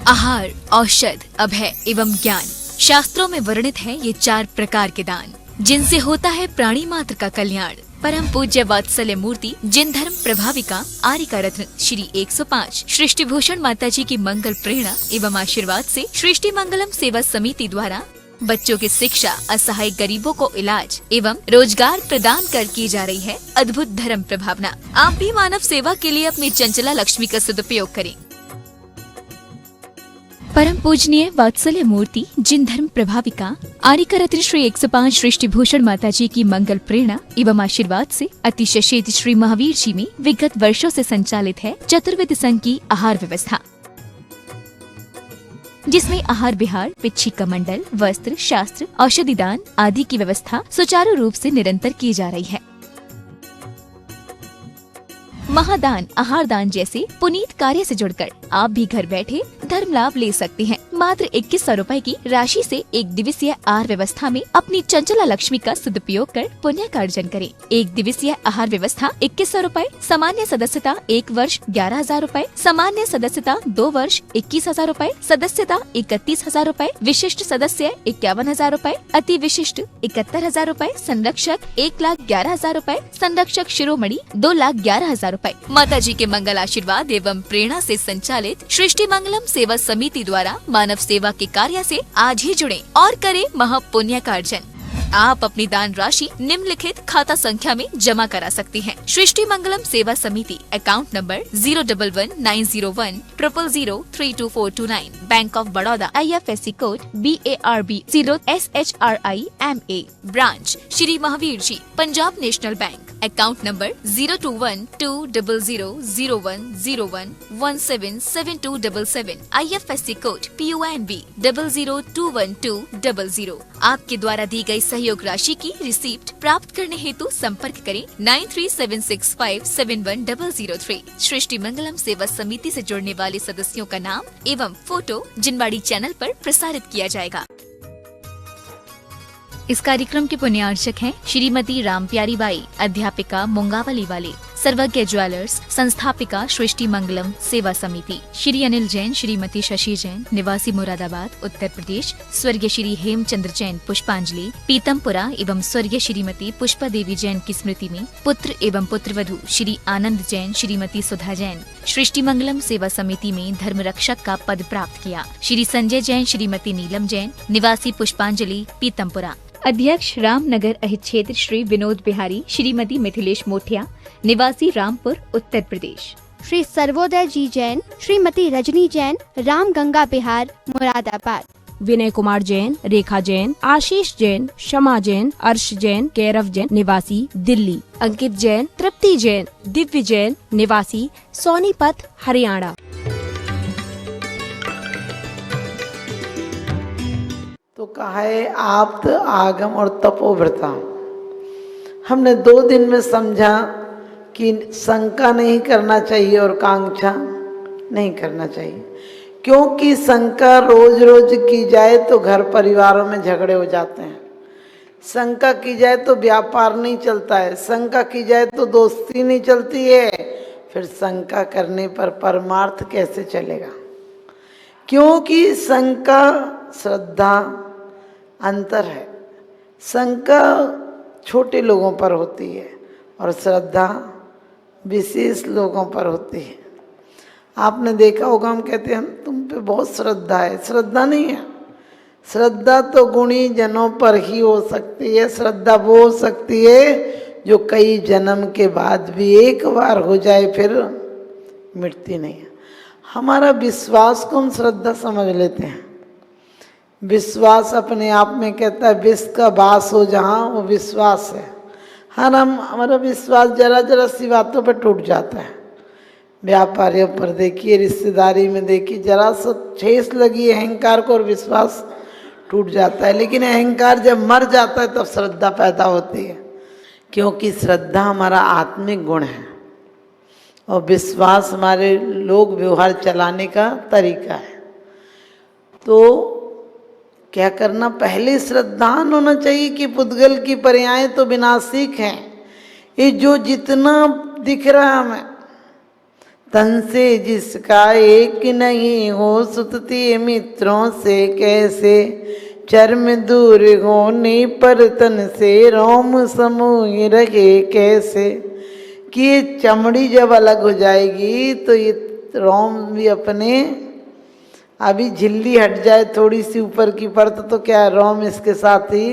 आहार, औषध, अभय एवं ज्ञान। शास्त्रों में वर्णित है ये 4 प्रकार के दान, जिनसे होता है प्राणी मात्र का कल्याण। परम पूज्य वात्सल्य मूर्ति जिन धर्म प्रभाविका आरिका रत्न श्री 105 सृष्टि भूषण माता जी की मंगल प्रेरणा एवं आशीर्वाद से सृष्टि मंगलम सेवा समिति द्वारा बच्चों की शिक्षा, असहाय गरीबों को इलाज एवं रोजगार प्रदान कर की जा रही है अद्भुत धर्म प्रभावना। आप भी मानव सेवा के लिए अपनी चंचला लक्ष्मी का सदुपयोग करें। परम पूजनीय वात्सल्य मूर्ति जिन धर्म प्रभाविका आरिका रत्न श्री 105 सृष्टि भूषण माता जी की मंगल प्रेरणा एवं आशीर्वाद से अतिशय शेष श्री महावीर जी में विगत वर्षों से संचालित है चतुर्विध संघ की आहार व्यवस्था, जिसमें आहार विहार, पिच्छी कमंडल, वस्त्र, शास्त्र, औषधि दान आदि की व्यवस्था सुचारू रूप से निरंतर की जा रही है। महादान, आहार दान जैसे पुनीत कार्य से जुड़कर आप भी घर बैठे धर्म लाभ ले सकते हैं। मात्र 2100 रुपए की राशि से 1 दिवसीय आहार व्यवस्था में अपनी चंचला लक्ष्मी का सदुपयोग कर पुण्य का अर्जन करें। 1 दिवसीय आहार व्यवस्था 2100 रुपए, सामान्य सदस्यता 1 वर्ष 11,000 रुपए, सामान्य सदस्यता 2 वर्ष 21,000 रुपए, सदस्यता 31,000 रुपए, विशिष्ट सदस्य 51,000 रुपए, अति विशिष्ट 71,000 रुपए, संरक्षक 1,11,000 रुपए, संरक्षक शिरोमणि 2,11,000 रुपए। माता जी के मंगल आशीर्वाद एवं प्रेरणा से संचालित सृष्टि मंगलम सेवा समिति द्वारा मानव सेवा के कार्य से आज ही जुड़े और करें महापुण्य का अर्जन। आप अपनी दान राशि निम्नलिखित खाता संख्या में जमा करा सकते हैं। सृष्टि Mangalam Seva Samiti, account number 0119010003249, bank of Baroda, IFSC code BARB 0SHRIMA, branch Shri Mahavir ji, Punjab national bank, account number 02120000101177277, IFSC code PONB 0021200। आपके द्वारा दी गई सहयोग राशि की रिसीप्ट प्राप्त करने हेतु संपर्क करें 9376571003। सृष्टि मंगलम सेवा समिति से जुड़ने वाले सदस्यों का नाम एवं फोटो जिनवाड़ी चैनल पर प्रसारित किया जाएगा। इस कार्यक्रम के पुण्यार्चक हैं श्रीमती रामप्यारी बाई, अध्यापिका मुंगावली वाले, सर्वज्ञ ज्वेलर्स, संस्थापिका सृष्टि मंगलम सेवा समिति, श्री अनिल जैन, श्रीमती शशि जैन, निवासी मुरादाबाद उत्तर प्रदेश, स्वर्गीय श्री हेमचंद्र जैन पुष्पांजलि पीतमपुरा एवं स्वर्गीय श्रीमती पुष्पा देवी जैन की स्मृति में पुत्र एवं पुत्रवधू श्री आनंद जैन, श्रीमती सुधा जैन सृष्टि मंगलम सेवा समिति में धर्म रक्षक का पद प्राप्त किया। श्री संजय जैन, श्रीमती नीलम जैन, निवासी पुष्पांजलि पीतमपुरा। अध्यक्ष रामनगर अहित क्षेत्र श्री विनोद बिहारी, श्रीमती मिथिलेश मोठिया, निवासी रामपुर उत्तर प्रदेश। श्री सर्वोदय जी जैन, श्रीमती रजनी जैन, राम गंगा बिहार मुरादाबाद। विनय कुमार जैन, रेखा जैन, आशीष जैन, शमा जैन, अर्श जैन, कैरव जैन, निवासी दिल्ली। अंकित जैन, तृप्ति जैन, दिव्य जैन, निवासी सोनीपत हरियाणा। तो कहा है आप्त, आगम और तपोव्रता। हमने 2 दिन में समझा कि शंका नहीं करना चाहिए और कांक्षा नहीं करना चाहिए, क्योंकि शंका रोज रोज की जाए तो घर परिवारों में झगड़े हो जाते हैं। शंका की जाए तो व्यापार नहीं चलता है, शंका की जाए तो दोस्ती नहीं चलती है, फिर शंका करने पर परमार्थ कैसे चलेगा? क्योंकि शंका श्रद्धा अंतर है। शंका छोटे लोगों पर होती है और श्रद्धा विशेष लोगों पर होती है। आपने देखा होगा, हम कहते हैं तुम पे बहुत श्रद्धा है, श्रद्धा नहीं है। श्रद्धा तो गुणी जनों पर ही हो सकती है। श्रद्धा वो हो सकती है जो कई जन्म के बाद भी एक बार हो जाए फिर मिटती नहीं है। हमारा विश्वास को हम श्रद्धा समझ लेते हैं। विश्वास अपने आप में कहता है विश्व का वास हो जहाँ, वो विश्वास है। हमारा विश्वास जरा जरा सी बातों पर टूट जाता है। व्यापारियों पर देखिए, रिश्तेदारी में देखिए, जरा सा ठेस लगी अहंकार को और विश्वास टूट जाता है। लेकिन अहंकार जब मर जाता है तब श्रद्धा पैदा होती है, क्योंकि श्रद्धा हमारा आत्मिक गुण है और विश्वास हमारे लोक व्यवहार चलाने का तरीका है। तो क्या करना? पहले श्रद्धान होना चाहिए कि पुद्गल की पर्याय तो विनाशिक हैं। ये जो जितना दिख रहा है हमें, तन से जिसका एक नहीं हो, सुतती मित्रों से कैसे, चर्म दूर होने पर तन से रोम समूह रहे कैसे। कि ये चमड़ी जब अलग हो जाएगी तो ये रोम भी अपने, अभी झिल्ली हट जाए थोड़ी सी ऊपर की परत तो क्या रोम इसके साथ ही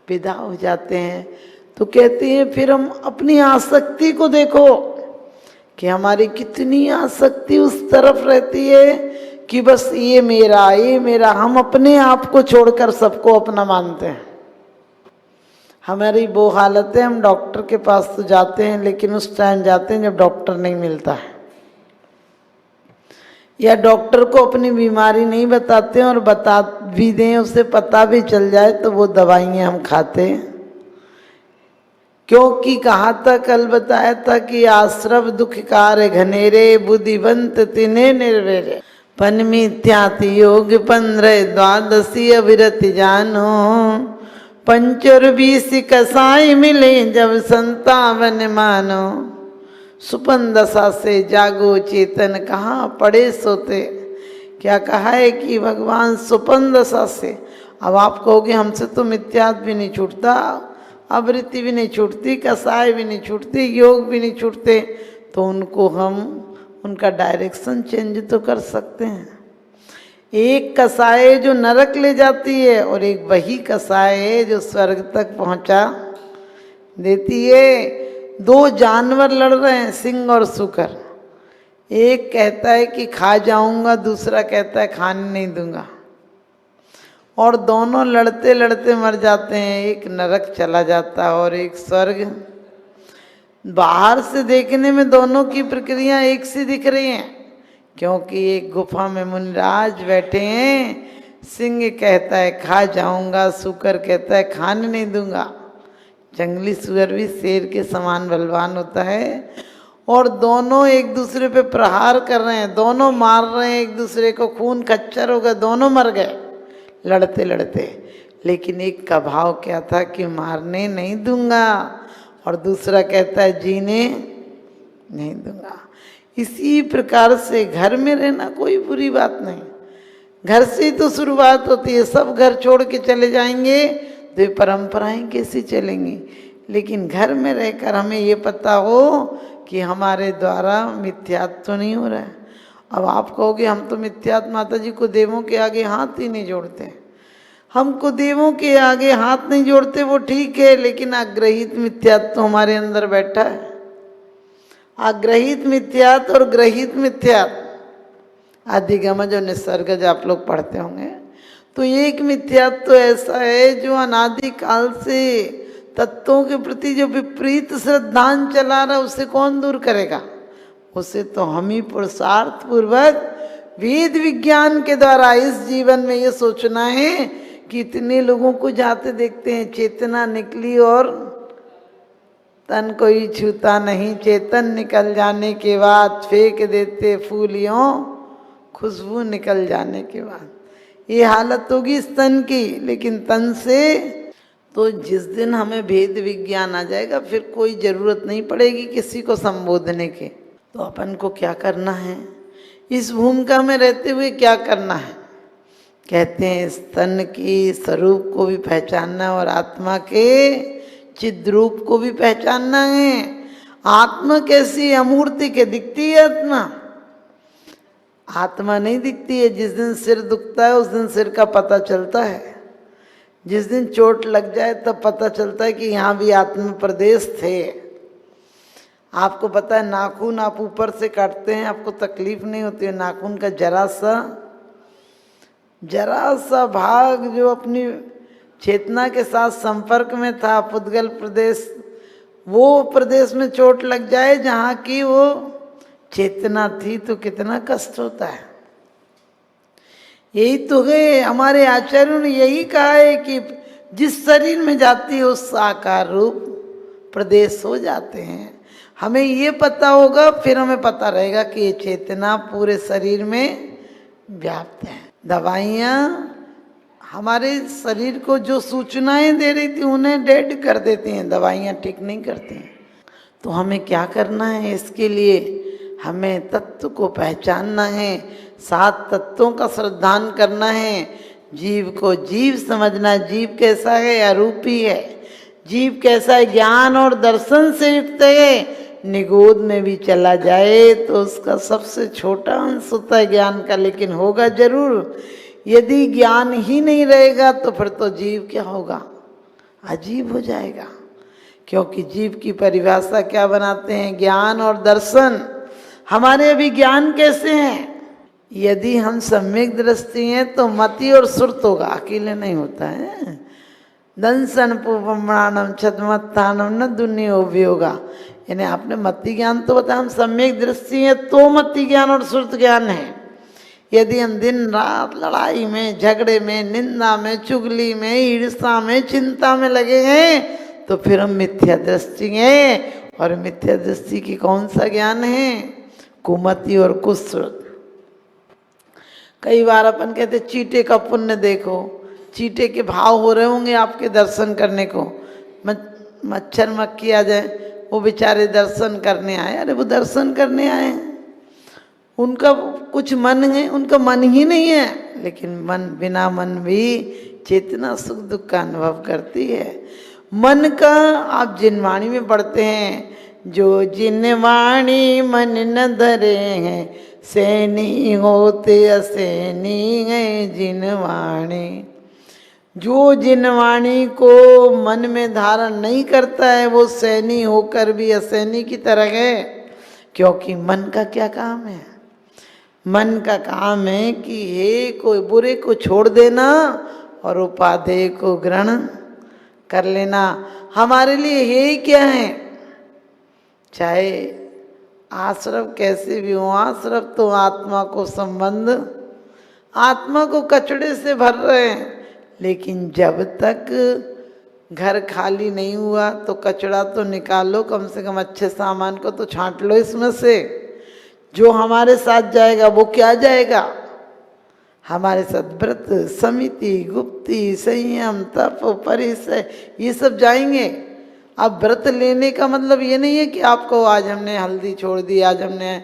विदा हो जाते हैं। तो कहते हैं फिर हम अपनी आसक्ति को देखो कि हमारी कितनी आसक्ति उस तरफ रहती है कि बस ये मेरा, हम अपने आप को छोड़कर सबको अपना मानते हैं। हमारी वो हालत है, हम डॉक्टर के पास तो जाते हैं लेकिन उस टाइम जाते हैं जब डॉक्टर नहीं मिलता है, या डॉक्टर को अपनी बीमारी नहीं बताते हैं और बता भी दें, उसे पता भी चल जाए तो वो दवाइयाँ हम खाते हैं। क्योंकि कहा था, कल बताया था कि आश्रव दुख कार्य घनेरे, बुद्धिवंत तिने निर्वेरे, पन मिथ्याति योग 15 द्वादशी अविरति जानो, 25 कसाई मिले जब 57 मानो, सुपन दशा से जागो चेतन कहाँ पड़े सोते। क्या कहा है कि भगवान सुपन दशा से, अब आप कहोगे हमसे तो मिथ्यात भी नहीं छूटता, आवृत्ति भी नहीं छूटती, कसाय भी नहीं छूटती, योग भी नहीं छूटते, तो उनको हम उनका डायरेक्शन चेंज तो कर सकते हैं। एक कसाय जो नरक ले जाती है और एक वही कसाय जो स्वर्ग तक पहुंचा देती है। दो जानवर लड़ रहे हैं, सिंह और सुकर। एक कहता है कि खा जाऊंगा, दूसरा कहता है खाने नहीं दूंगा, और दोनों लड़ते लड़ते मर जाते हैं। एक नरक चला जाता है और एक स्वर्ग। बाहर से देखने में दोनों की प्रक्रिया एक सी दिख रही हैं, क्योंकि एक गुफा में मुनिराज बैठे हैं। सिंह कहता है खा जाऊंगा, सुकर कहता है खाने नहीं दूंगा। जंगली सुअर भी शेर के समान बलवान होता है, और दोनों एक दूसरे पे प्रहार कर रहे हैं, दोनों मार रहे हैं एक दूसरे को, खून खच्चर हो गया, दोनों मर गए लड़ते लड़ते। लेकिन एक का भाव क्या था कि मारने नहीं दूंगा, और दूसरा कहता है जीने नहीं दूंगा। इसी प्रकार से घर में रहना कोई बुरी बात नहीं, घर से ही तो शुरुआत होती है। सब घर छोड़ के चले जाएंगे तो ये परंपराएं कैसी चलेंगी। लेकिन घर में रहकर हमें ये पता हो कि हमारे द्वारा मिथ्यात्व तो नहीं हो रहा है। अब आप कहोगे हम तो मिथ्यात्व, माता जी को देवों के आगे हाथ ही नहीं जोड़ते। हमको देवों के आगे हाथ नहीं जोड़ते वो ठीक है, लेकिन अग्रहित मिथ्यात्व तो हमारे अंदर बैठा है। अग्रहित मिथ्यात्व और ग्रहित मिथ्यात्व, अधिगमज और निसर्गज आप लोग पढ़ते होंगे। तो एक मिथ्यात्व तो ऐसा है जो अनादि काल से तत्वों के प्रति जो विपरीत श्रद्धान चला रहा है, उसे कौन दूर करेगा? उसे तो हम ही पुरुषार्थ पूर्वक वेद विज्ञान के द्वारा इस जीवन में ये सोचना है कि इतने लोगों को जाते देखते हैं, चेतना निकली और तन कोई छूता नहीं, चेतन निकल जाने के बाद फेंक देते फूलियों, खुशबू निकल जाने के बाद ये हालत होगी इस तन की। लेकिन तन से तो जिस दिन हमें भेद विज्ञान आ जाएगा, फिर कोई ज़रूरत नहीं पड़ेगी किसी को संबोधने के। तो अपन को क्या करना है, इस भूमिका में रहते हुए क्या करना है? कहते हैं इस तन की स्वरूप को भी पहचानना और आत्मा के चिद्रूप को भी पहचानना है। आत्मा कैसी अमूर्ति के दिखती है आत्मा? आत्मा नहीं दिखती है। जिस दिन सिर दुखता है उस दिन सिर का पता चलता है, जिस दिन चोट लग जाए तब पता चलता है कि यहाँ भी आत्म प्रदेश थे। आपको पता है नाखून आप ऊपर से काटते हैं, आपको तकलीफ नहीं होती है। नाखून का जरा सा भाग जो अपनी चेतना के साथ संपर्क में था, पुद्गल प्रदेश, वो प्रदेश में चोट लग जाए जहाँ की वो चेतना थी, तो कितना कष्ट होता है। यही तो है, हमारे आचार्यों ने यही कहा है कि जिस शरीर में जाती है उस आकार रूप प्रदेश हो जाते हैं। हमें ये पता होगा, फिर हमें पता रहेगा कि ये चेतना पूरे शरीर में व्याप्त है। दवाइयाँ हमारे शरीर को जो सूचनाएं दे रही थी उन्हें डेड कर देती हैं, दवाइयाँ ठीक नहीं करती हैं। तो हमें क्या करना है? इसके लिए हमें तत्व को पहचानना है, 7 तत्वों का श्रद्धान करना है, जीव को जीव समझना, जीव कैसा है अरूपी है, जीव कैसा है ज्ञान और दर्शन से युक्त है। निगोद में भी चला जाए तो उसका सबसे छोटा अंश होता है ज्ञान का, लेकिन होगा जरूर। यदि ज्ञान ही नहीं रहेगा तो फिर तो जीव क्या होगा, अजीब हो जाएगा। क्योंकि जीव की परिभाषा क्या बनाते हैं, ज्ञान और दर्शन। हमारे अभी ज्ञान कैसे हैं, यदि हम सम्यक दृष्टि हैं तो मति और सुरत होगा, अकेले नहीं होता है। दंसन पुपमानम छदमत्थानम न दुनिया होगा, यानी आपने मति ज्ञान तो बताया, हम सम्यक दृष्टि है तो मति ज्ञान और सुरत ज्ञान है। यदि हम दिन रात लड़ाई में, झगड़े में, निंदा में, चुगली में, ईर्ष्या में, चिंता में लगे हैं तो फिर हम मिथ्या दृष्टि हैं। और मिथ्या दृष्टि की कौन सा ज्ञान है, कुमति और कुश्रुत। कई बार अपन कहते चींटे का पुण्य देखो, चींटे के भाव हो रहे होंगे आपके दर्शन करने को। मच्छर मक्खी आ जाए, वो बेचारे दर्शन करने आए, अरे वो दर्शन करने आए हैं, उनका कुछ मन है, उनका मन ही नहीं है, लेकिन मन बिना मन भी चेतना सुख दुख का अनुभव करती है। मन का आप जिनवाणी में पढ़ते हैं, जो जिनवाणी मन न धरे हैं, सैनी होते असैनी है जिनवाणी। जो जिनवाणी को मन में धारण नहीं करता है वो सैनी होकर भी असैनी की तरह है। क्योंकि मन का क्या काम है, मन का काम है कि हे कोई बुरे को छोड़ देना और उपादेय को ग्रहण कर लेना। हमारे लिए हे क्या है, चाहे आश्रव कैसे भी हो, आश्रव तो आत्मा को संबंध, आत्मा को कचड़े से भर रहे हैं। लेकिन जब तक घर खाली नहीं हुआ तो कचड़ा तो निकालो, कम से कम अच्छे सामान को तो छांट लो इसमें से। जो हमारे साथ जाएगा वो क्या जाएगा, हमारे साथ व्रत, समिति, गुप्ती, संयम, तप, परिसय, ये सब जाएंगे। अब व्रत लेने का मतलब ये नहीं है कि आपको आज हमने हल्दी छोड़ दी, आज हमने